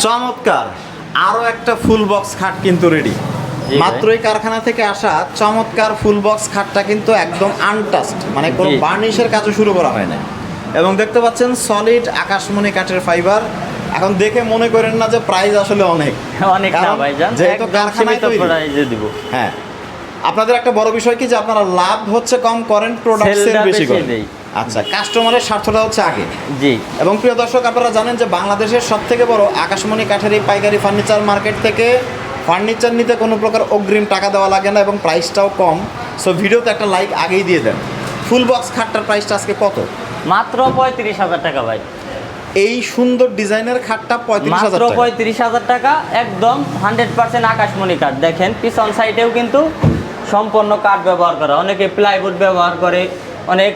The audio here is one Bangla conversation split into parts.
চমৎকার আরো একটা ফুল বক্স খাট কিন্তু রেডি। মাত্রই কারখানা থেকে আসা চমৎকার ফুল বক্স খাটটা কিন্তু একদম আনটাস্ট, মানে কোনো বার্নিশের কাজও শুরু করা হয় না। এবং দেখতে পাচ্ছেন সলিড আকাশমণি কাঠের ফাইবার। এখন দেখে মনে করেন না যে প্রাইস আসলে অনেক অনেক না ভাইজান, যেহেতু কারখানায় তৈরি। প্রাইসে দিব। হ্যাঁ, আপনাদের একটা বড় বিষয় কি যে আপনারা লাভ হচ্ছে কম করেন, প্রোডাক্ট সেল বেশি করেন। আচ্ছা, কাস্টমারের স্বার্থটা হচ্ছে আগে। জি। এবং প্রিয় দর্শক, আপনারা জানেন যে বাংলাদেশের সবথেকে বড় আকাশমণি কাঠের এই পাইকারি ফার্নিচার মার্কেট থেকে ফার্নিচার নিতে কোনো প্রকার অগ্রিম টাকা দেওয়া লাগে না এবং প্রাইসটাও কম। সো ভিডিওতে একটা লাইক আগেই দিয়ে দেন। ফুল বক্স খাটটার প্রাইসটা আজকে কত? মাত্র 35,000 টাকা ভাই। এই সুন্দর ডিজাইনের খাটটা 35,000 মাত্র টাকা। 35,000 টাকা, একদম 100% আকাশমণি কাঠ। দেখেন পিছন সাইডেও কিন্তু সম্পূর্ণ কাঠ ব্যবহার করা, অনেকে প্লাইউড ব্যবহার করে, অনেক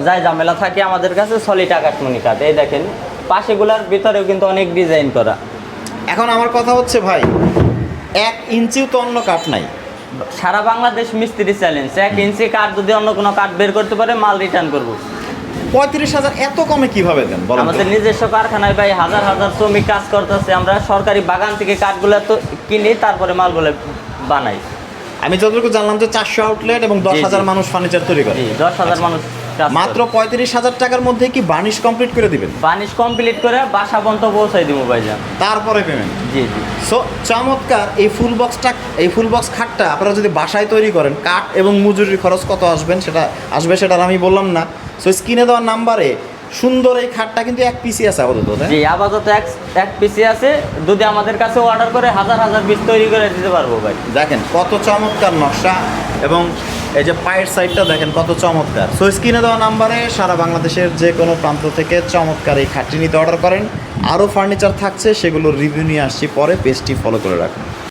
যাই ঝামেলা থাকে, আমাদের কাছে সলিড আকাশমণি কাঠ। এই দেখেন পাশেগুলার ভিতরেও কিন্তু অনেক ডিজাইন করা। এখন আমার কথা হচ্ছে ভাই, 1 ইঞ্চিও তো অন্য কাঠ নাই। সারা বাংলাদেশ মিস্ত্রি চ্যালেঞ্জ, 1 ইঞ্চি কাঠ যদি অন্য কোনো কাঠ বের করতে পারে মাল রিটার্ন করবো। 35,000 এত কমে কিভাবে দেন বলেন? আমাদের নিজস্ব কারখানায় ভাই হাজার হাজার শ্রমিক কাজ করতেছে, আমরা সরকারি বাগান থেকে কাঠগুলো তো কিনি, তারপরে মালগুলো বানাই। আমি যতটুকু জানলাম যে 400 আউটলেট এবং 10,000 মানুষ ফার্নিচার তৈরি করে। 10,000 মানুষ মাত্র 35,000 টাকার মধ্যে কি বার্নিশ কমপ্লিট করে দিবেন? বার্নিশ কমপ্লিট করে বাসা পর্যন্ত পৌঁছাই দিব ভাইজান, তারপরে পেমেন্ট। জি জি। সো চমৎকার এই ফুল বক্সটা, এই ফুল বক্স খাটটা আপনারা যদি বাসায় তৈরি করেন, কাঠ এবং মজুরির খরচ কত সেটা আমি বললাম না। সো স্ক্রিনে দেওয়ার নাম্বারে সুন্দর এই খাটটা কিন্তু 1 পিসি আছে আপাতত। জি, আপাতত এক পিসি আছে, যদি আমাদের কাছে অর্ডার করে হাজার হাজার পিস তৈরি করে দিতে পারবো ভাই। দেখেন কত চমৎকার নকশা এবং এই যে পায়ের সাইডটা দেখেন কত চমৎকার। সো স্ক্রিনে দেওয়া নাম্বারে সারা বাংলাদেশের যে কোনো প্রান্ত থেকে চমৎকার এই খাটটি নিতে অর্ডার করেন। আরও ফার্নিচার থাকছে, সেগুলোর রিভিউ নিয়ে আসছি পরে, পেজটি ফলো করে রাখুন।